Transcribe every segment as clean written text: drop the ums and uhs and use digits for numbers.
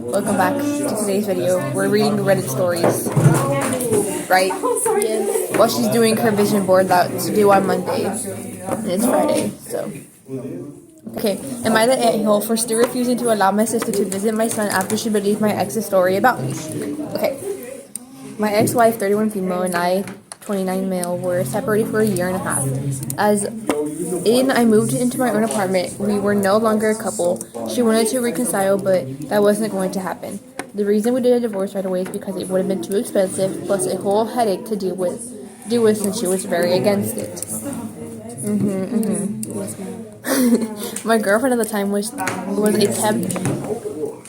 Welcome back to today's video. We're reading Reddit stories, right? Yes. While she's doing her vision board that's due on Monday, and it's Friday, so. Okay, am I the a-hole for still refusing to allow my sister to visit my son after she believed my ex's story about me? Okay, my ex-wife, 31 female, and I, 29 male, were separated for a year and a half. As I moved into my own apartment, we were no longer a couple. She wanted to reconcile, but that wasn't going to happen. The reason we did a divorce right away is because it would have been too expensive, plus a whole headache to deal with since she was very against it. My girlfriend at the time was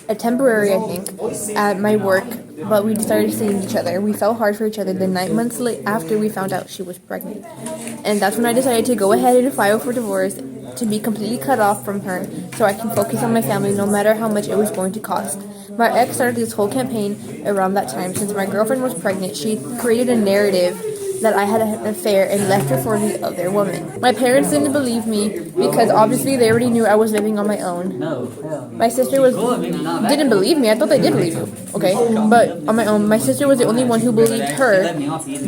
a temporary, I think, at my work, but we started seeing each other. We fell hard for each other the 9 months after we found out she was pregnant. And that's when I decided to go ahead and file for divorce, to be completely cut off from her so I can focus on my family no matter how much it was going to cost. My ex started this whole campaign around that time. Since my girlfriend was pregnant, she created a narrative that I had an affair and left her for the other woman. My parents didn't believe me because obviously they already knew I was living on my own. My sister didn't believe me. I thought they did believe me. Okay, but on my own, my sister was the only one who believed her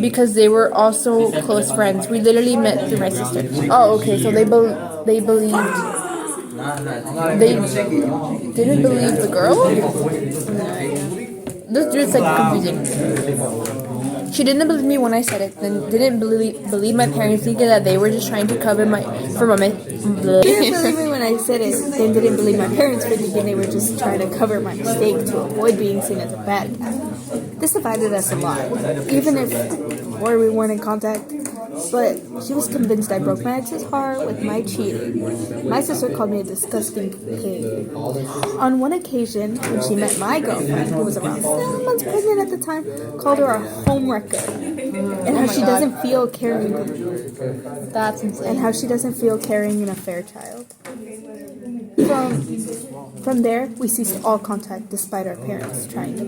because they were also close friends. We literally met through my sister. Oh, okay, so they believed. They didn't believe the girl? This dude's like confusing. She didn't believe me when I said it, then didn't believe my parents, thinking that they were just trying to cover my. She didn't believe me when I said it, then didn't believe my parents for thinking they were just trying to cover my mistake to avoid being seen as a bad guy. This divided us a lot, even if we weren't in contact. But she was convinced I broke my ex's heart with my cheating. My sister called me a disgusting pig. On one occasion, when she met my girlfriend, who was around 7 months pregnant at the time, called her a homewrecker. And how she doesn't feel carrying. That's insane. And how she doesn't feel carrying an affair child. From there, we ceased all contact despite our parents trying to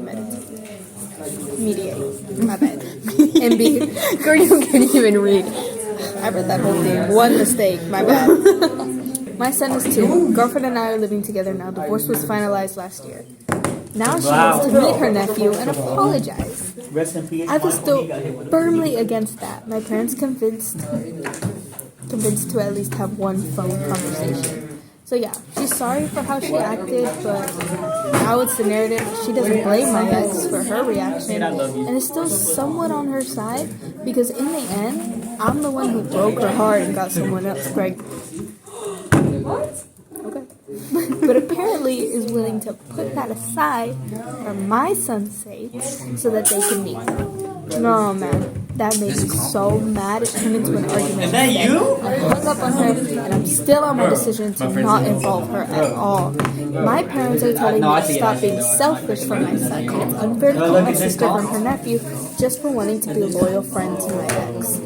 mediate. My bad. MB. Girl, you can't even read. I read that whole thing. One mistake. My bad. My son is 2. Girlfriend and I are living together now. Divorce was finalized last year. Now she wants to meet her nephew and apologize. I was still firmly against that. My parents convinced to at least have one phone conversation. So yeah, she's sorry for how she acted, but now it's the narrative. She doesn't blame my ex for her reaction, and is still somewhat on her side, because in the end, I'm the one who broke her heart and got someone else pregnant. Okay. But apparently is willing to put that aside for my son's sake so that they can meet. No, man. That made me so mad. It turned into an argument. Is that you? I hung up on her, and I'm still on my decision to not involve her at all. My parents are telling me to stop being selfish for my son, and it's unfair to call my sister from her nephew just for wanting to be a loyal friend to my ex.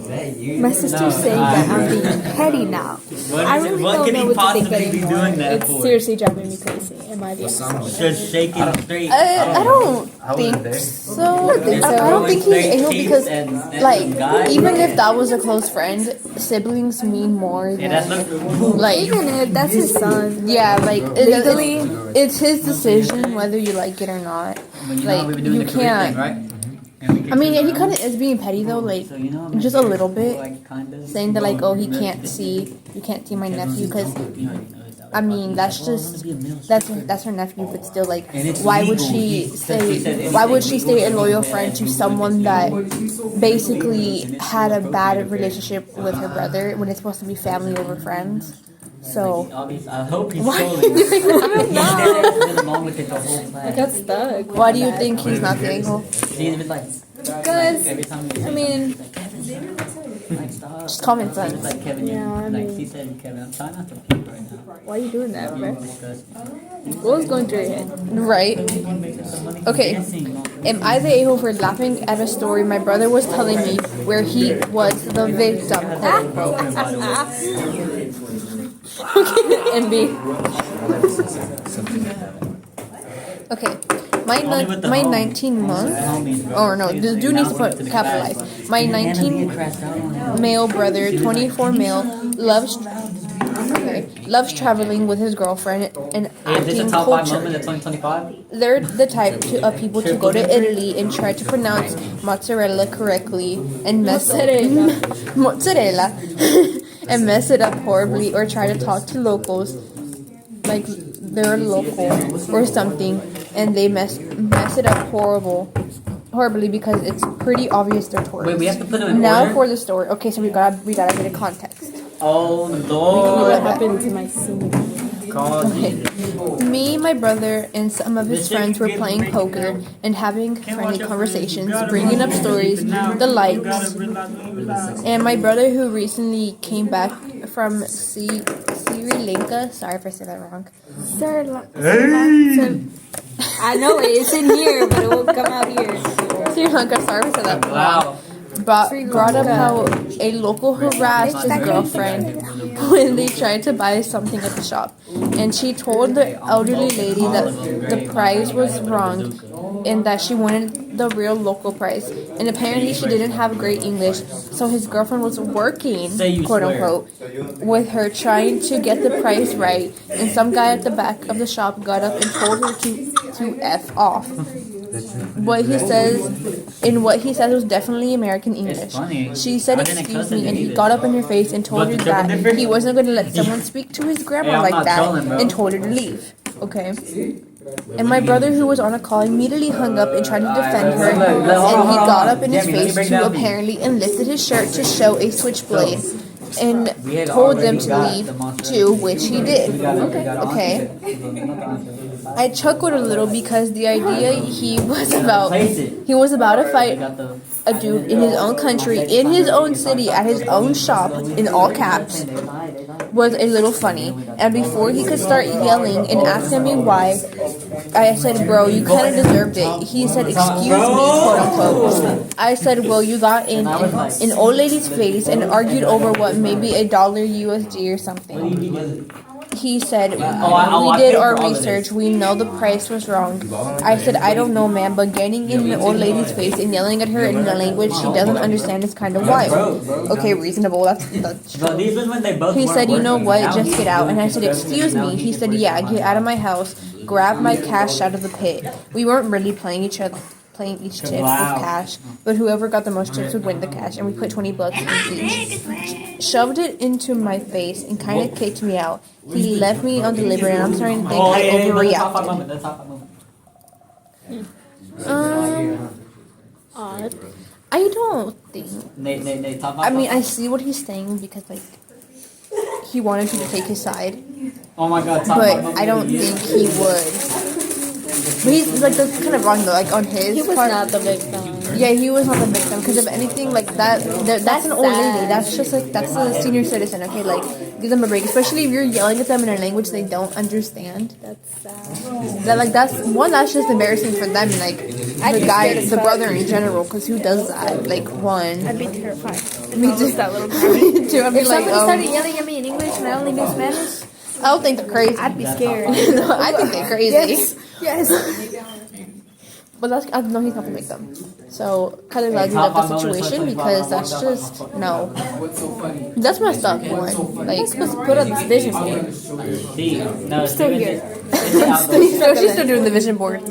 My sister's saying that I'm being petty now. I really don't know what to think anymore. It's seriously driving me crazy. Am I the asshole? Just shake it straight. I don't think so. I don't think he's a-hole because, like, even if that was a close friend, siblings mean more than, like, even if that's his son. Yeah, like, legally, it's his decision whether you like it or not. Like, you can't. I mean, he kind of is being petty though, like, just a little bit, saying that, like, oh, you can't see my nephew, because, I mean, that's her nephew, but still, like, why would she stay a loyal friend to someone that basically had a bad relationship with her brother when it's supposed to be family over friends? So, why are you doing that? I got stuck. Why do you think he's not the a-hole? Because, I mean, just common sense. Yeah, I mean, why are you doing that, bro? What was going through your head? Right. Okay. Am I the a-hole for laughing at a story my brother was telling me where he was the victim? MB. Okay. My 19 month, or no, the dude needs to put capitalize. My 19 male brother, 24 male, loves. Okay. loves traveling with his girlfriend and Hey, is this a acting top 5 cultured. moment of 2025? They're the type of people to go to Italy and try to pronounce mozzarella correctly and mess mozzarella and mess it up horribly, or try to talk to locals like they're local or something, and they mess it up horribly because it's pretty obvious they're tourists. Wait, we have to put them in Now order? for the story. Okay, so we gotta get a context. Oh What Lord. happened to my senior? God, Me, my brother, and some of his friends were playing poker and having friendly conversations, bringing up stories, the likes. And my brother, who recently came back from Sri Lanka, sorry if I said that wrong. I know it. It's in here, but it won't come out here. Sri Lanka, sorry if I said that wrong. wow. Brought up how a local harassed his girlfriend when they tried to buy something at the shop. And she told the elderly lady that the price was wrong and that she wanted the real local price. And apparently she didn't have great English, so his girlfriend was working, quote unquote, with her trying to get the price right. And some guy at the back of the shop got up and told her to F off. What he says was definitely American English. funny. She said I didn't excuse cousin me, and he either. got up in her face and told her But the that difference- he wasn't going to let someone speak to his grandma Hey, I'm like not that, trolling, bro. and told her to leave. Okay. And my brother, who was on a call, immediately hung up and tried to defend her, and he got up in his face to apparently and lifted his shirt to show a switchblade and told them to leave too, which he did. Okay. I chuckled a little because the idea he was about to fight a dude in his own country, in his own city, at his own shop, in all caps, was a little funny. And before he could start yelling and asking me why, I said, bro, you kind of deserved it. He said, excuse me, quote unquote. I said, well, you got in an old lady's face and argued over what, maybe $1 USD or something. He said, we did our research. We know the price was wrong. I said, I don't know, man, but getting in an old lady's face and yelling at her in a language she doesn't understand is kind of wild. Okay, reasonable. That's But these was when they both He weren't said, you know working. what, Now just he's get out. And I working. said, excuse me. He said, yeah, get out of my house. Grab my cash out of the pit. We weren't really playing each tip with cash, but whoever got the most chips would win the cash, and we put $20 in each. Shoved it into my face and kind of kicked me out. He left me undelivered, and I'm starting to think I overreacted. That's top 5 moment. I don't think. Nate, top 5 I mean, I see what he's saying because like he wanted you to take his side, Oh my god, top 5 but moment I don't of the year. think he would. But he's like that's kind of wrong though. Like on his He was part, not the victim. yeah, he was not the victim because if anything like that's an old lady. That's just like that's a senior citizen. Okay, like give them a break, especially if you're yelling at them in a language they don't understand. That's sad. That's just embarrassing for them and like the brother in general, because who does that? Like one. I'd be terrified. Me too. That little Me too. I'd be If like, somebody started yelling at me in English and I only knew Spanish, I don't think they're crazy. I'd be scared. I think they're crazy. Yes. But I know he's not the victim. So kind of glad you left the situation because that's just no. That's messed up. One like Supposed to put on this vision board. No, Still here. so she's still doing the vision board.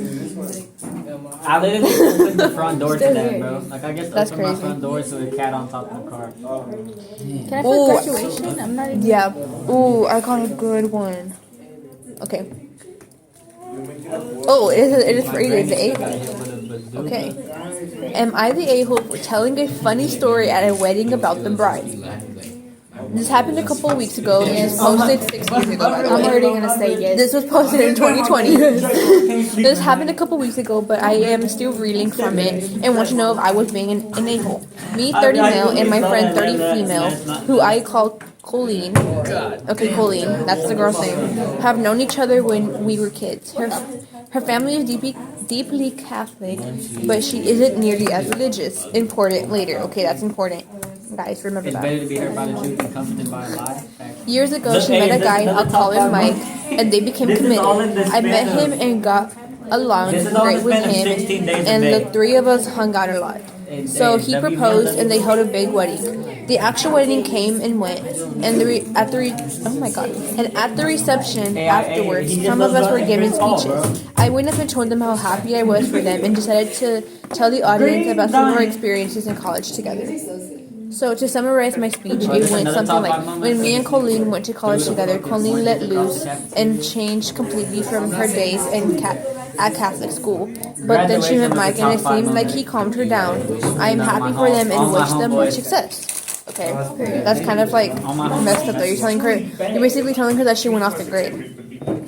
I literally opened the front door to Still that, here. bro. Like I just That's opened my crazy. front door to a cat on top of the car. Can I Ooh. put graduation? I'm not even. Yeah. Ooh, I got a good one. Okay. Oh, it is for the A-hole. Okay. Am I the a-hole for telling a funny story at a wedding about the bride? This happened a couple of weeks ago and it's posted 6 years ago, by the I'm way. already gonna say yes. This was posted in 2020. This happened a couple weeks ago, but I am still reeling from it and want to know if I was being an a-hole. Me, 30 male, and my friend, 30 female, who I call Colleen. Okay, Colleen, that's the girl's name. Have known each other when we were kids. Her family is deeply Catholic, but she isn't nearly as religious. Important later. Okay, that's important. Guys, remember It's that. better to be heard by the truth than comforted by a lie. Years ago, she met a guy, I'll call him Mike, and they became committed. I met him and got along great with him, and the three of us hung out a lot. So he proposed, and they held a big wedding. The actual wedding came and went, and at the reception afterwards, some of us were given speeches. I went up and told them how happy I was for them, and decided to tell the audience about some of our experiences in college together. So to summarize my speech, it went something like, when me and Colleen went to college together, Colleen let loose and changed completely from her days at Catholic school. But then she met Mike, and it seemed like he calmed her down. I am happy for them and wish them much success. Okay, that's kind of like messed up though. You're basically telling her that she went off the grid.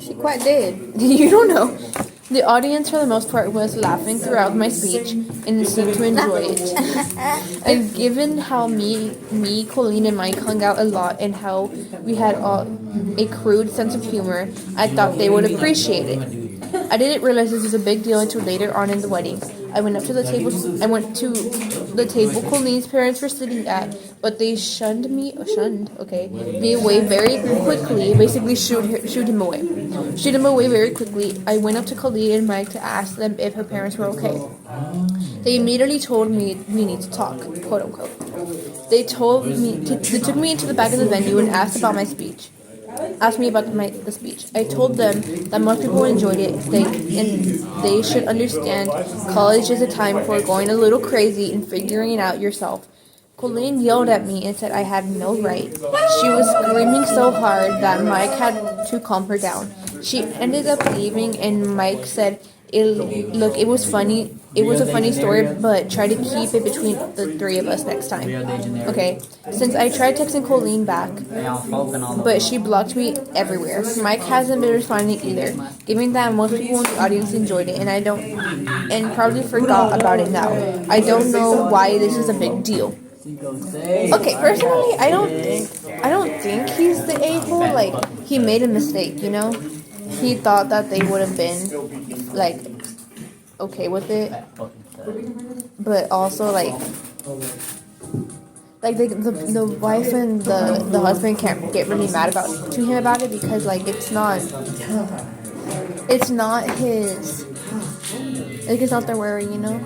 She quite did. You don't know. The audience, for the most part, was laughing throughout my speech and seemed to enjoy it. And given how me, Colleen, and Mike hung out a lot and how we had a crude sense of humor, I thought they would appreciate it. I didn't realize this was a big deal until later on in the wedding. I went to the table Colleen's parents were sitting at, but they shunned me away very quickly. Basically, shoot him away very quickly. I went up to Colleen and Mike to ask them if her parents were okay. They immediately told me we need to talk, quote unquote. They took me into the back of the venue and asked me about the speech. I told them that most people enjoyed it, and they should understand college is a time for going a little crazy and figuring it out yourself. Colleen yelled at me and said I had no right. She was screaming so hard that Mike had to calm her down. She ended up leaving, and Mike said, it was funny. It was a funny story, but try to keep it between the three of us next time. Okay, since I tried texting Colleen back, but she blocked me everywhere. Mike hasn't been responding either, given that most people in the audience enjoyed it, and probably forgot about it now. I don't know why this is a big deal. Okay, personally, I don't think he's the a-hole. Like, he made a mistake, you know? He thought that they would have been, like, okay with it. But also, like the wife and the husband can't get really mad to him about it, because, like, it's not his, like, it's not their worry, you know?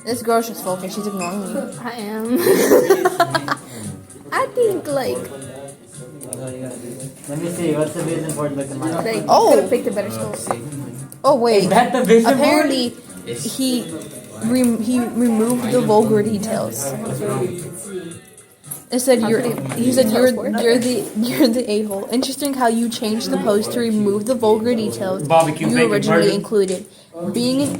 This girl's just focused. She's ignoring me. I am. I think, like... Let me see. What's the vision board looking like? They could have picked a better school. Oh, wait. Is that the vision Apparently, board? he removed the vulgar details. He said you're the a-hole. Interesting how you changed the post to remove the vulgar details you originally included. Being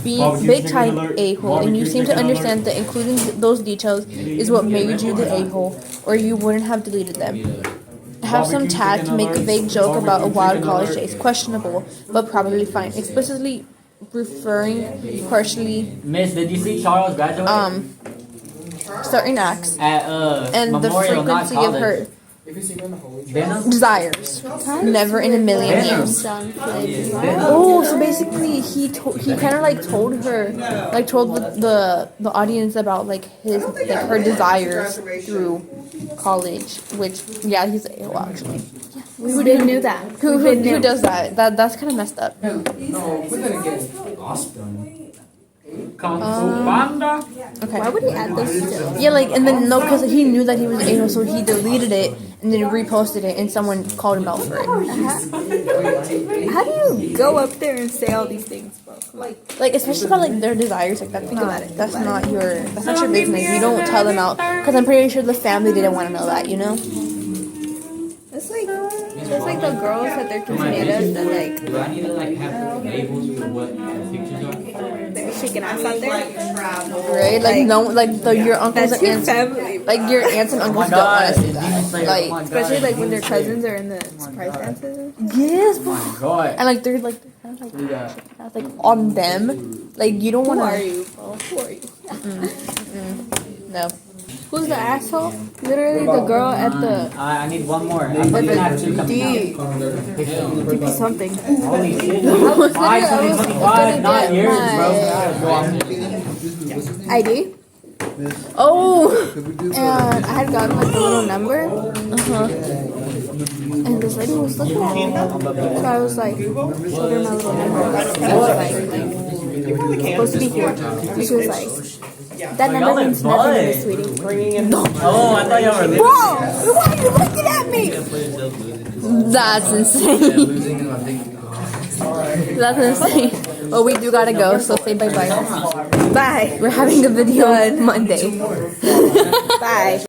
big time a-hole, and you seem to understand that including those details is what made you the a-hole, or you wouldn't have deleted them. Have some tact to make a vague joke about a wild college days. Questionable, but probably fine. Explicitly referring partially Miss, did you see Charles graduate? certain acts At and the Memorial, not frequency of her Venom? desires. Never in a million years. Oh, so basically he kind of like told the audience about like her desires through college, which he's a-hole actually. Who didn't do that? Who does that? That's kind of messed up. Kung Fu Panda? Okay. Why would he add those details? Yeah, like, and then, no, because he knew that he was anal, so he deleted it, and then reposted it, and someone called him out for it. How do you go up there and say all these things, bro? Like, especially about, like, their desires, like, that's not your business. You don't tell them out, because I'm pretty sure the family didn't want to know that, you know? It's like the girls at their quinceañeras that, like, Do I need to like have labels for what pictures are? they're shaking ass out there. Right? Like, no, like, your uncles That's and your aunts, family. like, your aunts and uncles don't want to see that. Like, Especially, like, when their cousins are in the surprise dances. yes, bro. God. And, like, they're, like, kind of, like, on them. Like, you don't want Who to... are you, bro? Who are you? No. Who's the asshole? Literally the girl at the... I need one more. I'm gonna have two coming out. DP something. Holy shit. I was 2025, not gonna years, get bro. ID. Oh! And I had gotten like a little number. And this lady was looking at me. So I was like, showed her my little number. And I was like, supposed to be here. And she was like, that number means nothing to me, sweetie. Oh, I thought y'all were leaving. Whoa! Why are you looking at me? That's insane. That's insane. Well, we do gotta go, so say bye-bye. Bye. We're having a video Monday. Bye.